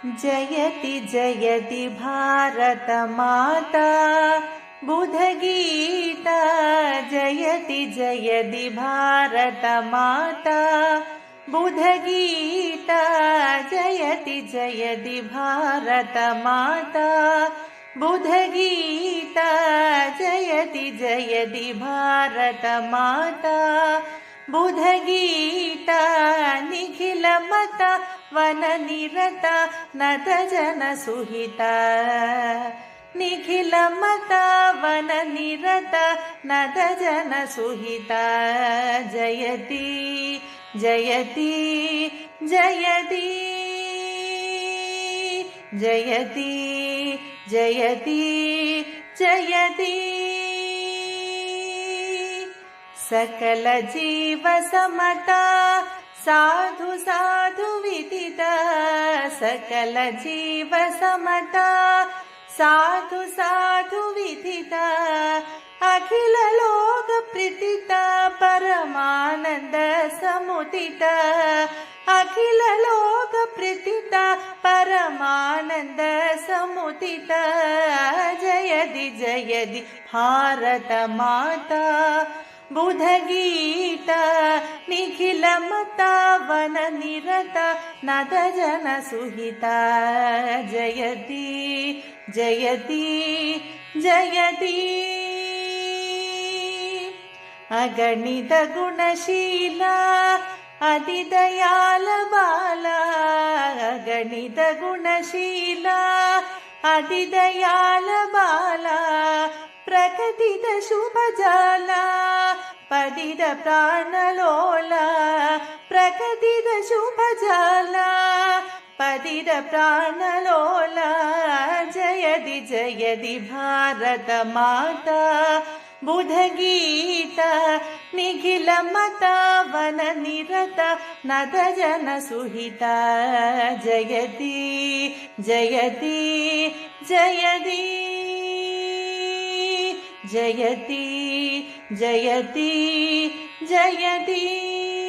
जयति जयति भारत माता बुधगीता। जयति जयति भारत माता बुधगीता। जयति जयति भारत माता बुधगीता। जयति जयति भारत माता बुधगीता। निखिलमता वननिरता नतजनसुहिता। निखिलमता वननिरता नतजनसुहिता। जयति जयति जयति जयति जयति जयति। सकल जीव समता साधु साधु विदिता। सकल जीव समता साधु साधु विदिता। अखिल लोक प्रीतिता परमानंद समुदिता। अखिल लोक प्रीतिता परमानंद समुदिता। जयति जयति भारत माता बुधगीता। निखिलमता वननिरता नतजनसुहिता। जयति जयति जयति। अगणित गुणशीला अतिदयाल बाला। अगणित गुणशीला अतिदयाल बाला। प्रकटित शुभजाला पतित प्राणलोला। प्रकटित शुभजाला पतित प्राणलोला। जयति जयति भारत माता बुधगीता। निखिलमता वननिरता नतजनसुहिता। जयति जयति जयति जयति जयति जयति।